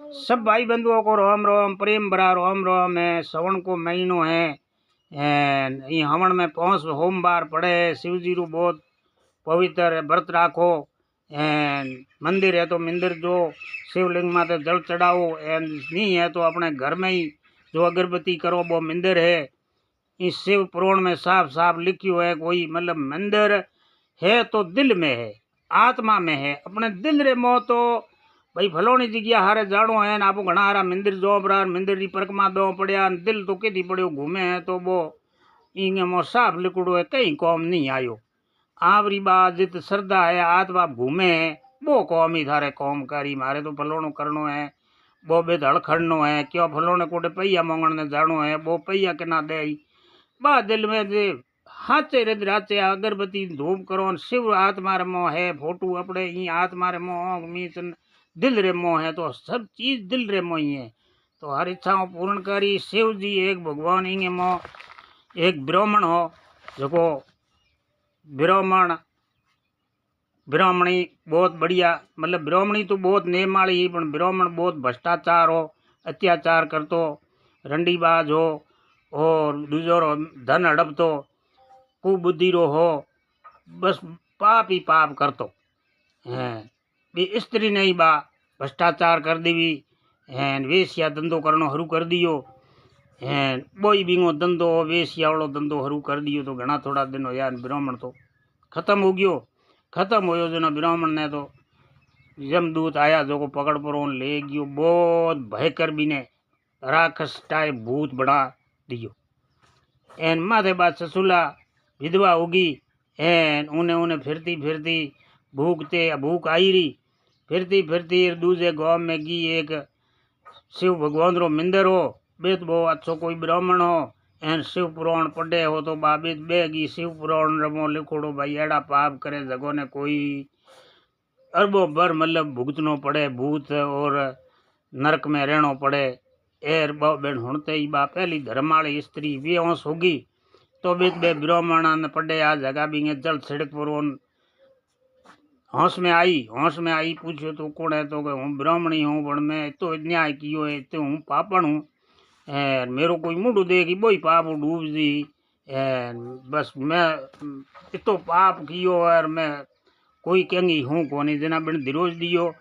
सब भाई बंधुओं को राम राम, प्रेम भरा राम राम है। श्रवण को महीनो है। ये हवन में 5 सोमवार पड़े है। शिव जी रू बहुत पवित्र है, व्रत राखो। मंदिर है तो मंदिर जो शिवलिंग माते जल चढ़ाओ। नहीं है तो अपने घर में ही जो अगरबत्ती करो वो मंदिर है। इस शिव पुराण में साफ साफ लिखियो है, कोई मतलब मंदिर है तो दिल में है, आत्मा में है। अपने दिल रे मोह तो भाई फलोनी जगह हारे जानो है ना। आप घना हारा मंदिर जो बरार मंदिर की परिक्रमा दो पड़िया, दिल तो केदी पड़ो घूमे है तो वो इंगे मो साफ लिखड़ो है, कहीं कौम नहीं आयो। आवरी बात जित श्रद्धा है, आत्मा घूमे है वो कौम ही थारे कौम करी। मारे तो फलोनो करनो है, वो बेधड़ खड़नो है, क्यों फलोने कोटे पैया मांगण ने जानो है, वो पैया के ना दे बा दिल में जे हाचे रद राचे अगरबत्ती धूप करो। शिव आत्मा रे मोह है, फोटू अपने ई आत्मा रे मोह मीच दिल रे मोह है, तो सब चीज दिल रे मोह ही है। तो हर इच्छाओं पूर्ण करी। शिव जी एक भगवान इंगे मोह एक ब्राह्मण हो, जो ब्राह्मण ब्राह्मणी बहुत बढ़िया, मतलब ब्राह्मणी तो बहुत नेम वाली ही, पण ब्राह्मण बहुत भ्रष्टाचार हो, अत्याचार करतो, रंडीबाज हो और दूजो रो धन हड़पतो, कुबुद्धि रो हो, बस पाप ही पाप करतो है। बे स्त्री नहीं बा भ्रष्टाचार कर देवी है, वेश्या धंधो करनो हरू कर दियो है। बोई बींगो धंधो वेश्या वालो धंधो हरू कर दियो तो घना थोड़ा दिन हो यार ब्राह्मण तो खत्म हो गयो। खत्म हो जो ब्राह्मण ने तो यमदूत आया जो को पकड़ पर ले गयो। बहुत भयकर भी ने राक्षस टाइप भूत बना दियो। एन माथे बाद ससुला विधवा होगी। एन उन्हें उन्हें फिरती फिरती भूख आई रही, फिरती फिरती दूसरे गांव में गी। एक शिव भगवान रो मंदिर हो, बेत बहुत अच्छो कोई ब्राह्मण हो, एन शिव पुराण पढ़े हो तो बाबित बेगी शिव पुराण रमो लिखोड़ो भाई एड़ा पाप करे जगो ने कोई अरबों भर मतलब भुगतनो पड़े, भूत और नरक में रहनो पड़े। एर बेन हुणते ही बा पहली धर्माली स्त्री बेहोश होगी तो बीत बे ब्राह्मण ने पढ़े आ जगह भी जल सड़क पर होश में आई पूछो तो कौन है, तो हूँ ब्राह्मणी हूँ, पण मैं तो न्याय कियो है, तो हूँ पापण हूँ। मेरो कोई मुंडू देगी बोई पाप डूब दी। बस मैं इतो पाप कियो और मैं कोई कहेंगी हूँ कोनी जना बिन दिरोज दियो।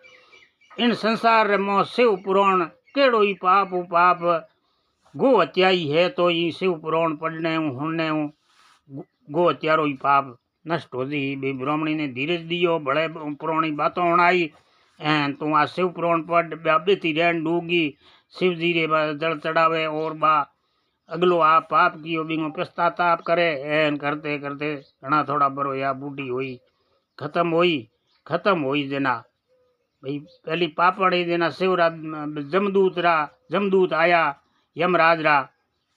इन संसार रे मो शिव पुराण केड़ो ही पाप गो हत्याई है तो ये शिव पुराण पढ़ने हूँ हुणने हूँ गो हत्यारो ही पाप नष्ट हो दी। बे ब्राह्मणी ने धीरज दियो, बड़े पुरानी बातों आई तू आ शिव पुराण पढ़ बेती रहन डूगी। शिव जी रे जल चढ़ावे और बा अगलो आ पाप कियो बिंगो पश्चाताप करे। एन करते करते घना थोड़ा बरो या बूढ़ी हुई खत्म हुई जना भाई पहली पापड़ी जना शिवराज जमदूत आया यमराज रा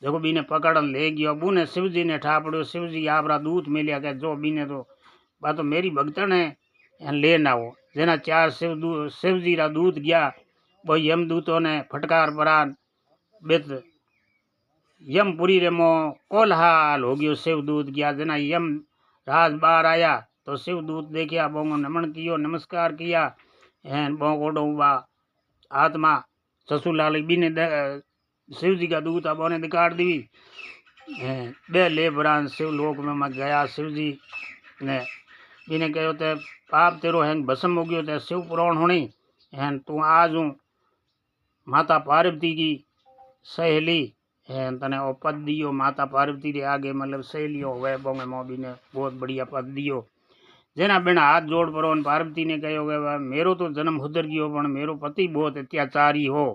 जो बीने पकड़ ले गयो। बूने शिव जी ने ठापड़ो, शिव जी आपरा दूत मिलिया के जो बीने तो बा तो मेरी भगतन है लेना हो। जना 4 शिव जी रा दूत गया, वो यमदूतों ने फटकार परान बेत यमपुरी रे मो कोलहाल हो गयो। शिवदूत गया जना यम राज बाहर आया तो शिवदूत देखिया, बोंगो नमन कियो, नमस्कार किया। एन बोंगोडो बा आत्मा ससुलाल बीने शिव जी का दूत अब ने दिखाड़ दी। बे ले बरान शिव लोक में मैं गया। शिव जी ने बीने कहो ते पाप तेरो हैंग भस्म हो गयो ते शिव पुराण होनी हैन तू आज हूँ माता पार्वती की सहेली है तने ओ पद दियो। माता पार्वती रे आगे मतलब सहेलियों हुए बोंगे मोबी ने बहुत बढ़िया पद दियो। जना बिना हाथ जोड़ परो पार्वती ने कहो कि मेरो तो जन्म उधर गयो पण मेरो पति बहुत अत्याचारी हो,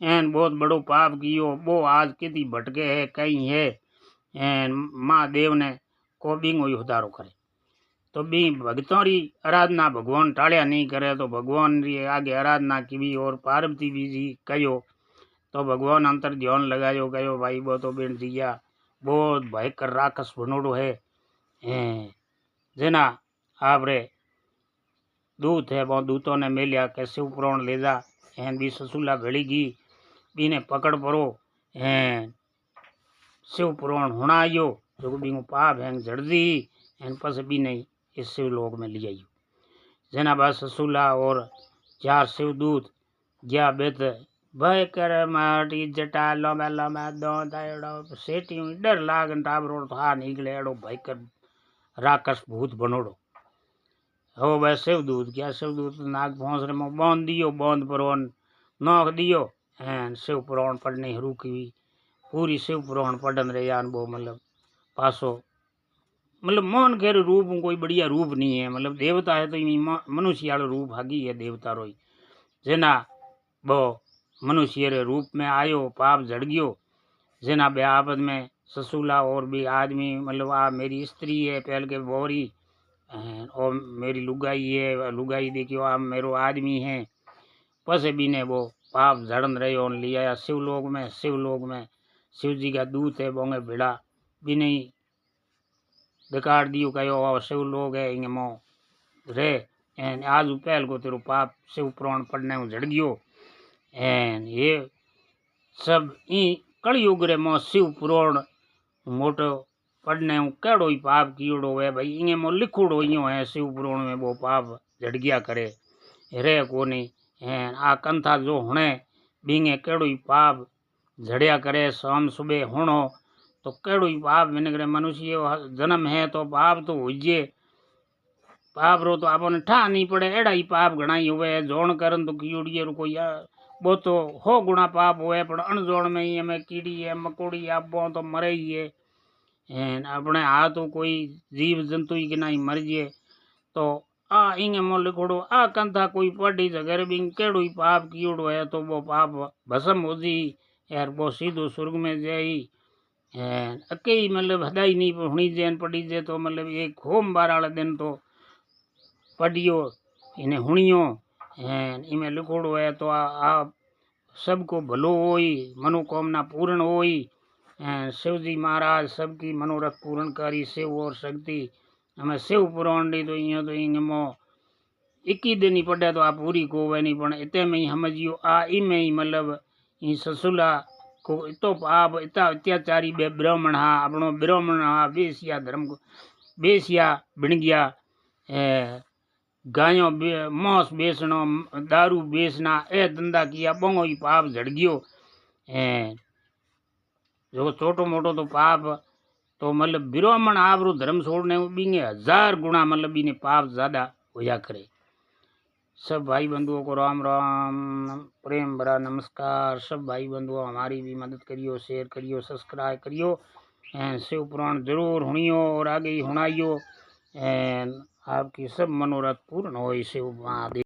एन बहुत बड़ो पाप कियो, वो आज किती भटके है कहीं है। एन महादेव ने को बिंगो उधारो करे तो बी भगतों री आराधना भगवान टालिया नहीं करे तो भगवान री आगे आराधना की। और पार्वती भी जी कहो तो भगवान अंतर ध्यान लगायो गयो भाई वो तो बेन जिया बहुत भयंकर राक्षस बनोड़ो है। जना आपरे दूत है वो दूतों ने मिलिया के शिव पुराण ले जा। एन भी ससुला भेड़ी गी बीने पकड़ परो शिव पुराण होना आयो जो बींगो पाप है जड़ दी। एन पस भी नहीं इस शिव लोक में ले आइयो। जना बा ससुला और 4 शिवदूत गया बेत भयकर माटी जटा लंबा लंबा दो सेठी डर लागन टाबरो था निकले एड़ो भयकर राक्षस भूत बनोड़ो हो भाई शिवदूत क्या शिवदूत नाग भौंसरे में बांध दियो बांध पर नोख दियो एन शिव पुराण पढ़ने हरू की पूरी शिव पुराण पढ़न रे यान वो मतलब पासो मतलब मोहन खेर रूप कोई बढ़िया रूप नहीं है मतलब देवता है तो मनुष्य वालो रूप हागी है देवता रोई जेना वो मनुष्य रे रूप में आयो पाप जड़ गयो जेना बे आपद में ससुला और भी आदमी मतलब आ मेरी स्त्री है पहल के बोरी और मेरी लुगाई है लुगाई देखियो आप मेरो आदमी है पसे भी ने वो पाप जड़न रहे और लिया शिवलोक में शिव जी का दूत है बोंगे भिड़ा भी नहीं दिकार दियो कहो शिवलोक है इंगे मो रे एन आज पहल को तेरो पाप शिव पुराण पढ़ने में जड़ गयो एन ये सब ई कलयुग रे मो शिव पुराण मोटो पढ़ने केड़ो ही पाप कियोड़ो है भाई इंगे मो लिखोड़ो यो है शिव पुराण में वो पाप जड़ गया करे रे कोनी एन आ कंथा जो हुणे बींगे केड़ो ही पाप जड़िया करे शाम सुबह होनो तो केड़ो ही पाप मिनगरे मनुष्य जन्म है तो पाप तो होइजे पाप रो तो आपने ठा नहीं पड़े एड़ा ही पाप घणाई हुए जोन करन तो कीड़िए रो कोई वो तो हो गुणा पाप हुए पर अणजोण में ही हमें कीड़ी है मकोड़ी आपो तो मरे ही है अपने हाथ तो कोई जीव जंतु ही कि नहीं मर जे तो आ इंगे मोल लिखोड़ो आ कंथा कोई पढ़ी जगह भी केड़ो ही पाप कियोड़ो है तो वो पाप भस्म हो जी यार वो सीधो स्वर्ग में जाई अके ही मतलब हदाई नहीं होनी जैन पड़ी जे तो मतलब एक होम बार वाले दिन तो पढ़ियो इन्हें हुनियो इमें लिखोड़ो है तो आप सबको भलो होई मनोकामना पूर्ण होई शिव जी महाराज सबकी मनोरथ पूर्ण करी शिव और शक्ति हमें शिव पुराण दी तो इं मो 21 दिन ही पढ़े तो आप पूरी को वे नहीं पण इतने में ही समझियो आ इमें ही मतलब इ ससुला को इतो पाप इतना अत्याचारी बे ब्राह्मण हा अपनो ब्राह्मण हा बेसिया धर्म को बेसिया बन गया गायों मांस बेचना दारू बेचना ए धंधा किया बोंगो ही पाप झड़ गयो जो छोटो मोटो तो पाप तो मतलब ब्राह्मण आवरो धर्म छोड़ने बींगे 1000 गुणा मतलब इन्हें पाप ज्यादा होया करे सब भाई बंधुओं को राम राम प्रेम भरा नमस्कार सब भाई बंधुओं हमारी भी मदद करियो शेयर करियो सब्सक्राइब करियो शिव पुराण जरूर हुनियो और आगे ही हुनाइयो आपकी सब मनोरथ पूर्ण हो शिव महादेव।